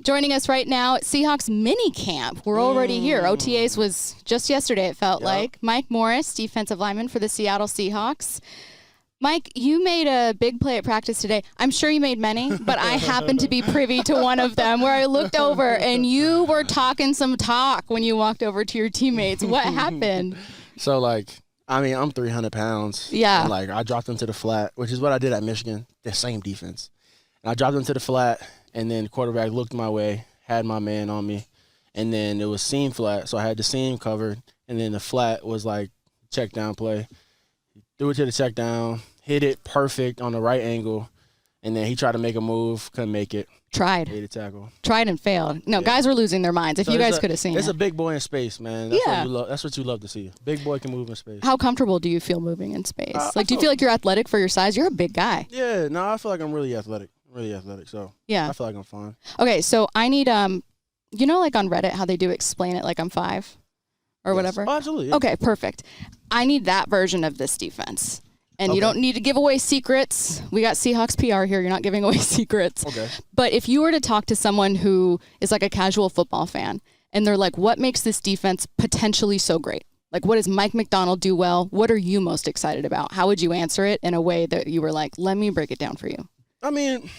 Joining us right now at Seahawks mini camp. We're already here. OTAs was just yesterday, it felt like. Mike Morris, defensive lineman for the Seattle Seahawks. Mike, you made a big play at practice today. I'm sure you made many, but I happened to be privy to one of them where I looked over and you were talking some talk when you walked over to your teammates. What happened? So, I'm 300 pounds. Yeah. And, I dropped them to the flat, which is what I did at Michigan, the same defense. And I dropped them to the flat, and then the quarterback looked my way, had my man on me, and then it was seam flat, so I had the seam covered, and then the flat was check down play. Threw it to the check down, hit it perfect on the right angle, and then he tried to make a move, couldn't make it. Tried. Made a tackle. Tried and failed. No, guys were losing their minds. If you guys could have seen it. It's a big boy in space, man. That's what you love to see. Big boy can move in space. How comfortable do you feel moving in space? Do you feel like you're athletic for your size? You're a big guy. Yeah, no, I feel like I'm really athletic. So yeah. I feel like I'm fine. Okay, so I need, on Reddit how they do explain it like I'm 5 or whatever? Oh, absolutely. Yeah. Okay, perfect. I need that version of this defense. And you don't need to give away secrets. We got Seahawks PR here. You're not giving away secrets. Okay. But if you were to talk to someone who is like a casual football fan, and they're like, what makes this defense potentially so great? Like, what does Mike Macdonald do well? What are you most excited about? How would you answer it in a way that you were like, let me break it down for you? I mean,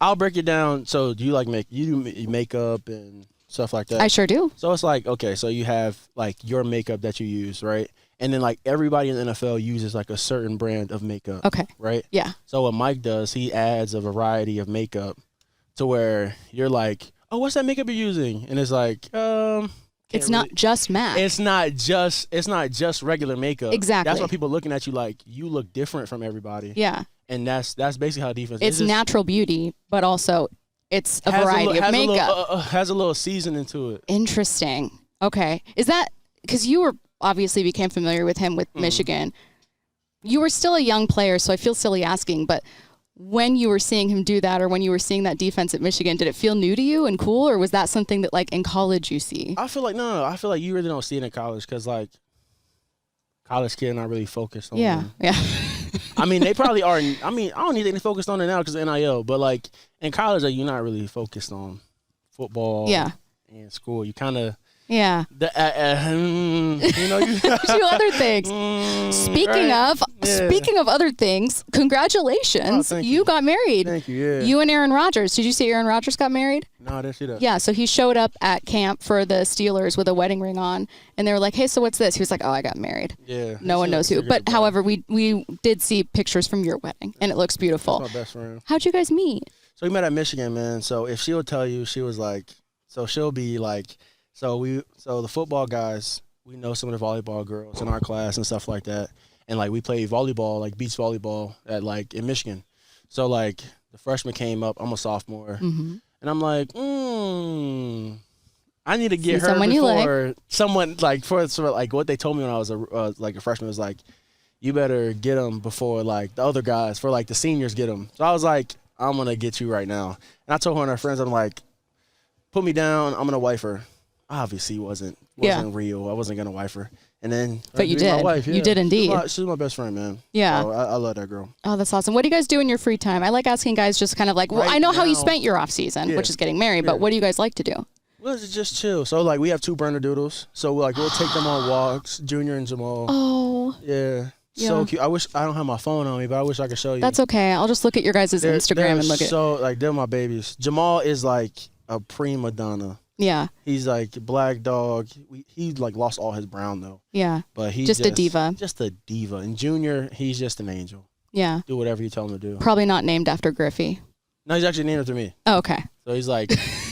I'll break it down. So do you do makeup and stuff like that? I sure do. So it's okay, so you have your makeup that you use, right? And then everybody in the NFL uses a certain brand of makeup. Okay. Right? Yeah. So what Mike does, he adds a variety of makeup to where you're like, oh, what's that makeup you're using? And it's it's not just matte. It's not just regular makeup. Exactly. That's why people looking at you like you look different from everybody. Yeah. And that's basically how defense is. It's natural beauty, but also it's a variety of makeup. Has a little seasoning to it. Interesting. Okay. Is that because you obviously became familiar with him with Michigan? You were still a young player, so I feel silly asking, but when you were seeing him do that or when you were seeing that defense at Michigan, did it feel new to you and cool, or was that something that in college you see? I feel like no. I feel like you really don't see it in college because college kids not really focused on it. Yeah. I mean, they probably are. I mean, I don't need to focused on it now because of NIL, but in college, you're not really focused on football. Yeah. And school, you kind of. Yeah. You do other things. Speaking of other things, congratulations. You got married. Thank you, yeah. You and Aaron Rodgers. Did you see Aaron Rodgers got married? No, I didn't see that. Yeah, so he showed up at camp for the Steelers with a wedding ring on, and they were like, hey, so what's this? He was like, oh, I got married. Yeah. No one knows who. But, however, we did see pictures from your wedding, and it looks beautiful. That's my best friend. How'd you guys meet? So we met at Michigan, man. So if she would tell you, she was she'll be so the football guys, we know some of the volleyball girls in our class and stuff like that. And we play volleyball, beach volleyball at in Michigan. So the freshman came up, I'm a sophomore. Mm-hmm. And I'm like, I need to get her before someone for what they told me when I was a freshman was you better get them before the other guys, for the seniors get them. So I was like, I'm going to get you right now. And I told her and her friends, I'm like, put me down, I'm going to wife her. Obviously wasn't real. I wasn't gonna wife her, and then but you did. My wife, yeah. You did indeed. She's my best friend, man. Yeah, so I love that girl. Oh, that's awesome. What do you guys do in your free time? I like asking guys just kind of I know how you spent your off season, which is getting married, but what do you guys like to do? Well, it's just chill. So we have 2 burner doodles, so we'll take them on walks. Junior and Jamal. Oh. Yeah. So cute. I wish I don't have my phone on me, but I wish I could show you. That's okay. I'll just look at your guys' Instagram and look at. So they're my babies. Jamal is a prima donna. Yeah. He's black dog. He lost all his brown though. Yeah. But he's just a diva. Just a diva. And Junior, he's just an angel. Yeah. Do whatever you tell him to do. Probably not named after Griffey. No, he's actually named after me. Oh, okay. So he's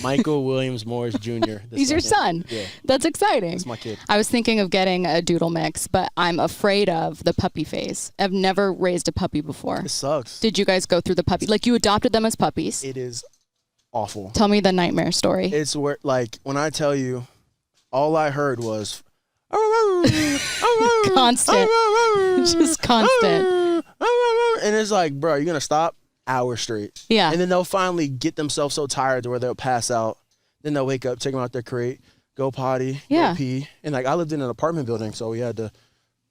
Michael Williams Morris Jr. He's your son. Yeah. That's exciting. That's my kid. I was thinking of getting a doodle mix, but I'm afraid of the puppy phase. I've never raised a puppy before. It sucks. Did you guys go through the puppy? You adopted them as puppies? It is awful. Tell me the nightmare story. It's where when I tell you, all I heard was constant. Just constant. And it's bro, you're gonna stop? Hours straight. Yeah. And then they'll finally get themselves so tired to where they'll pass out. Then they'll wake up, take them out their crate, go potty, go pee. And I lived in an apartment building, so we had to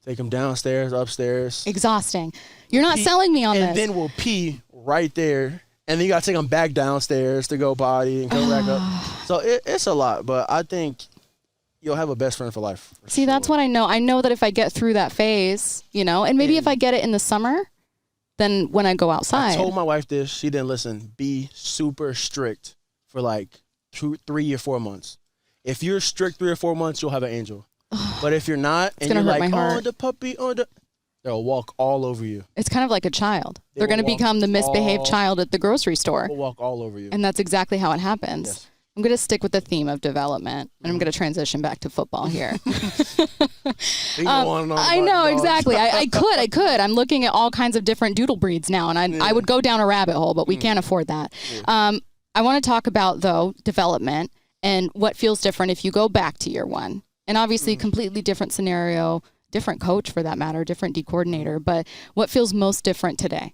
take them downstairs, upstairs. Exhausting. You're not selling me on this. And then we'll pee right there. And then you got to take them back downstairs to go potty and come back up. So it's a lot, but I think you'll have a best friend for life. See, that's what I know. I know that if I get through that phase, and maybe if I get it in the summer, then when I go outside. I told my wife this. She didn't listen. Be super strict for like 2, 3 or 4 months. If you're strict 3 or 4 months, you'll have an angel. But if you're not, and you're like, oh, the puppy, they'll walk all over you. It's kind of like a child. They're going to become the misbehaved child at the grocery store. They'll walk all over you. And that's exactly how it happens. Yes. I'm going to stick with the theme of development, and I'm going to transition back to football here. I know, exactly. I could. I'm looking at all kinds of different doodle breeds now, and I would go down a rabbit hole, but we can't afford that. Yeah. I want to talk about, though, development and what feels different if you go back to year one. And obviously, completely different scenario, different coach for that matter, different D coordinator. But what feels most different today?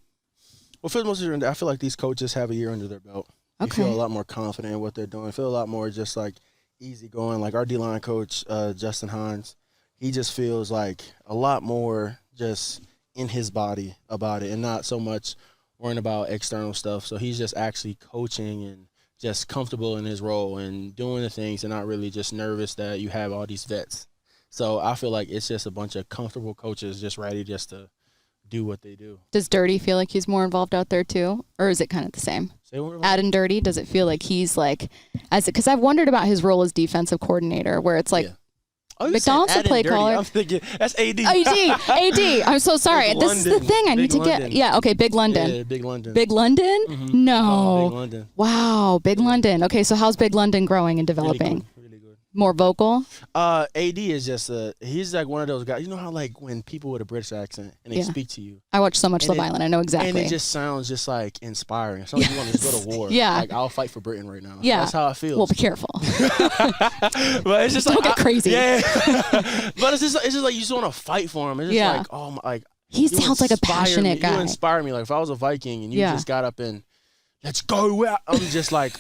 What feels most different, I feel like these coaches have a year under their belt. They feel a lot more confident in what they're doing. Feel a lot more just like easy going. Like our D-line coach, Justin Hines, he just feels like a lot more just in his body about it and not so much worrying about external stuff. So he's just actually coaching and just comfortable in his role and doing the things and not really just nervous that you have all these vets. So I feel like it's just a bunch of comfortable coaches just ready just to do what they do. Does Dirty feel like he's more involved out there too? Or is it kind of the same? Add Dirty, does it feel like he's like, because I've wondered about his role as defensive coordinator where it's like, Macdonald's the play caller. I'm thinking, that's AD. AD. I'm so sorry. This is the thing I need to get. Yeah, okay, Big London. Yeah, Big London. Big London? Mm-hmm. No. Oh, Big London. Wow, Big London. Okay, so how's Big London growing and developing? Really good. More vocal? AD is just he's like one of those guys. You know how like when people with a British accent and they speak to you. I watch so much Love Island. I know exactly. And it just sounds just like inspiring. Sounds like you want to go to war. Yeah. Like I'll fight for Britain right now. Yeah. That's how I feel. Well, be careful. But it's just don't get crazy. Yeah. But it's just like you just want to fight for him. It's just like, oh my, like. He sounds like a passionate guy. You inspire me. Like if I was a Viking and you just got up and let's go out, I'm just like,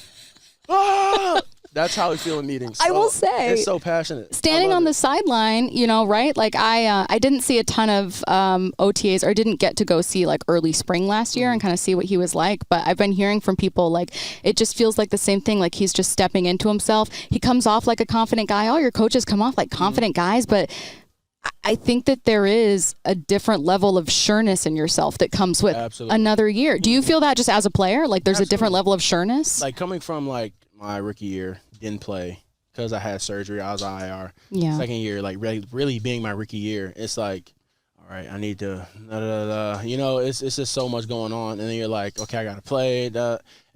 ah. That's how we feel in meetings. I will say. It's so passionate. Standing on the sideline, right? Like I didn't see a ton of OTAs or didn't get to go see like early spring last year and kind of see what he was like. But I've been hearing from people like it just feels like the same thing. Like he's just stepping into himself. He comes off like a confident guy. All your coaches come off like confident guys. But I think that there is a different level of sureness in yourself that comes with another year. Do you feel that just as a player? Like there's a different level of sureness? Like coming from like my rookie year, didn't play because I had surgery. I was on IR. Yeah. Second year, like really being my rookie year, it's like, all right, I need to, it's just so much going on. And then you're like, okay, I got to play. And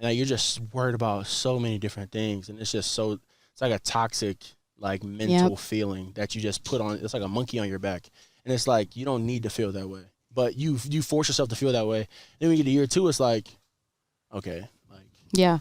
like, you're just worried about so many different things. And it's just it's like a toxic, like mental feeling that you just put on. It's like a monkey on your back. And it's like, you don't need to feel that way. But you force yourself to feel that way. Then when you get to year 2, it's like, okay.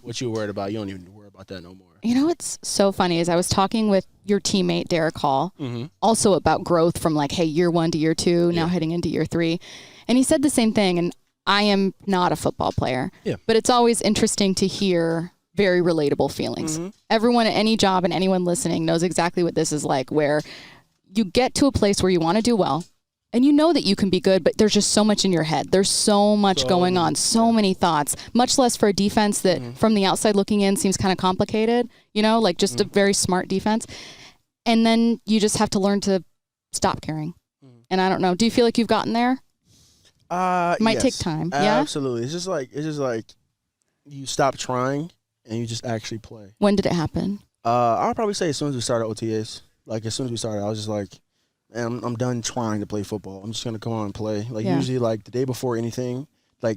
What you were worried about, you don't even worry about that no more. You know what's so funny is I was talking with your teammate, Derek Hall, also about growth from like, hey, year 1 to year 2, now heading into year 3. And he said the same thing, and I am not a football player. Yeah. But it's always interesting to hear very relatable feelings. Everyone at any job and anyone listening knows exactly what this is like, where you get to a place where you want to do well, and you know that you can be good, but there's just so much in your head. There's so much going on, so many thoughts, much less for a defense that from the outside looking in seems kind of complicated, like just a very smart defense. And then you just have to learn to stop caring. And I don't know. Do you feel like you've gotten there? It might take time. Yeah, absolutely. It's just like you stop trying and you just actually play. When did it happen? I'll probably say as soon as we started OTAs. Like as soon as we started, I was just like, man, I'm done trying to play football. I'm just going to come on and play. Like usually like the day before anything, I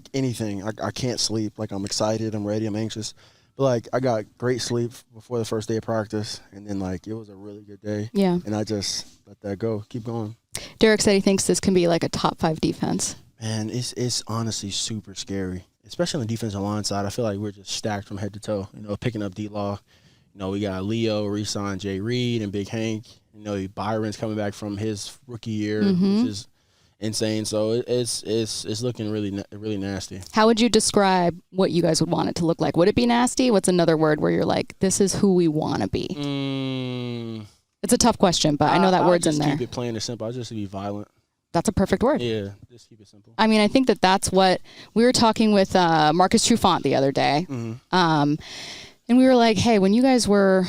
can't sleep. Like I'm excited, I'm ready, I'm anxious. But like I got great sleep before the first day of practice. And then like it was a really good day. Yeah. And I just let that go. Keep going. Derek said he thinks this can be like a top 5 defense. Man, it's honestly super scary. Especially on the defensive line side. I feel like we're just stacked from head to toe. Picking up D-Law. We got Leo, re-signed Jay Reed and Big Hank. Byron's coming back from his rookie year, which is insane. So it's looking really nasty. How would you describe what you guys would want it to look like? Would it be nasty? What's another word where you're like, this is who we want to be? It's a tough question, but I know that word's in there. Keep it plain and simple. I'll just be violent. That's a perfect word. Yeah, just keep it simple. I mean, I think that's what we were talking with Marcus Trufant the other day. Mm-hmm. And we were like, hey, when you guys were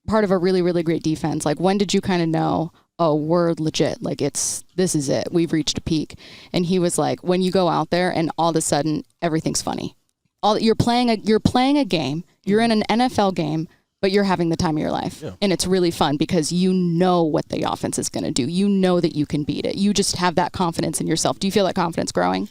part of a really, really great defense, like when did you kind of know, oh, we're legit. Like this is it. We've reached a peak. And he was like, when you go out there and all of a sudden everything's funny. You're playing a game. You're in an NFL game, but you're having the time of your life. Yeah. And it's really fun because you know what the offense is going to do. You know that you can beat it. You just have that confidence in yourself. Do you feel that confidence growing?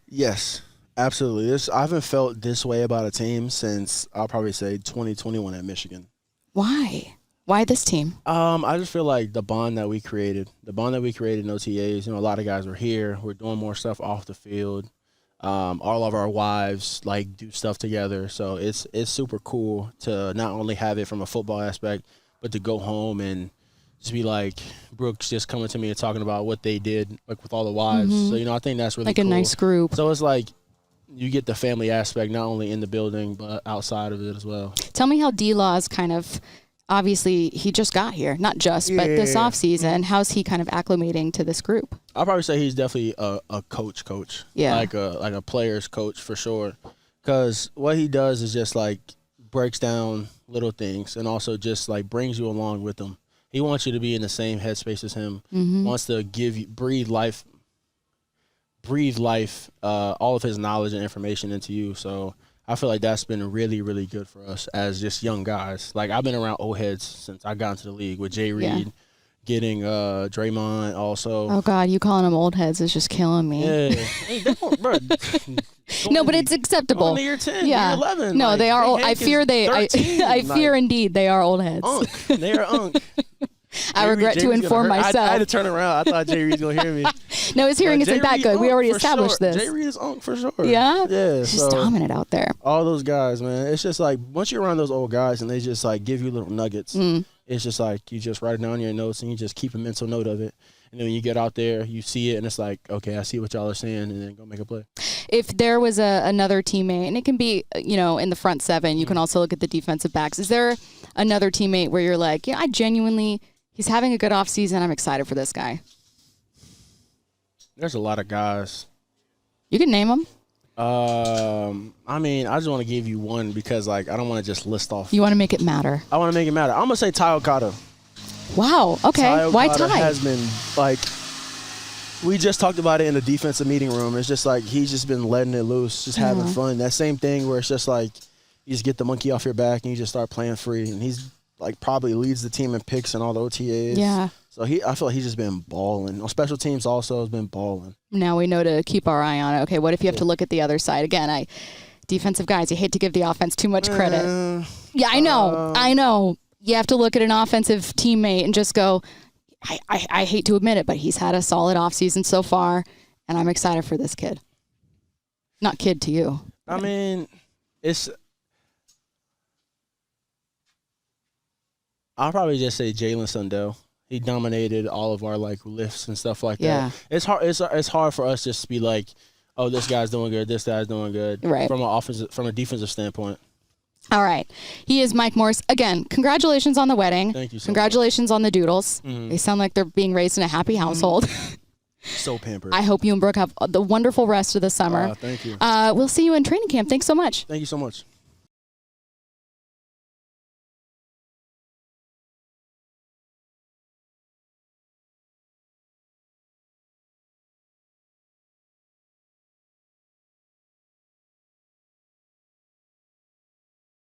Yes, absolutely. I haven't felt this way about a team since I'll probably say 2021 at Michigan. Why? Why this team? I just feel like the bond that we created in OTAs, a lot of guys were here. We're doing more stuff off the field. All of our wives do stuff together. So it's super cool to not only have it from a football aspect, but to go home and just be like Brooks just coming to me and talking about what they did with all the wives. Mm-hmm. So, I think that's really cool. A nice group. So it's you get the family aspect not only in the building, but outside of it as well. Tell me how D-Law's kind of, obviously he just got here, not just, but this offseason, how's he kind of acclimating to this group? I'll probably say he's definitely a coach. Yeah. Like a player's coach for sure. Because what he does is just breaks down little things and also just brings you along with him. He wants you to be in the same headspace as him. Mm-hmm. Wants to breathe life, all of his knowledge and information into you. So I feel like that's been really, really good for us as just young guys. I've been around old heads since I got into the league with Jay Reed, getting Draymond also. Oh, God, you calling them old heads is just killing me. Yeah. Hey, bro. No, but it's acceptable. Going to year 10, year 11. No, they are old. I fear I fear indeed they are old heads. They are unk. I regret to inform myself. I had to turn around. I thought Jay Reed's going to hear me. No, his hearing isn't that good. We already established this. Jay Reed is unk for sure. Yeah? Yeah. He's just dominant out there. All those guys, man. It's just once you're around those old guys and they just give you little nuggets, it's just you just write it down in your notes and you just keep a mental note of it. And then when you get out there, you see it and it's okay, I see what y'all are saying, and then go make a play. If there was another teammate, and it can be, in the front seven, you can also look at the defensive backs. Is there another teammate where you're I genuinely, he's having a good offseason, I'm excited for this guy? There's a lot of guys. You can name them. I just want to give you one because, I don't want to just list off. You want to make it matter. I want to make it matter. I'm going to say Ty Okada. Wow. Okay. Why Ty? Has been, we just talked about it in the defensive meeting room. It's just he's just been letting it loose, just having fun. That same thing where it's just you just get the monkey off your back and you just start playing free. And he's probably leads the team in picks and all the OTAs. Yeah. So I feel like he's just been balling. On special teams also has been balling. Now we know to keep our eye on it. Okay, what if you have to look at the other side? Again, defensive guys, you hate to give the offense too much credit. Yeah, I know. You have to look at an offensive teammate and just go, I hate to admit it, but he's had a solid offseason so far, and I'm excited for this kid. Not kid to you. I'll probably just say Jalen Sundell. He dominated all of our lifts and stuff like that. It's hard. It's hard for us just to be oh, this guy's doing good. This guy's doing good. Right. From a defensive standpoint. All right. He is Mike Morris. Again, congratulations on the wedding. Thank you so Congratulations much. On the doodles. Mm-hmm. They sound like they're being raised in a happy household. So pampered. I hope you and Brooke have the wonderful rest of the summer. Thank you. We'll see you in training camp. Thanks so much. Thank you so much.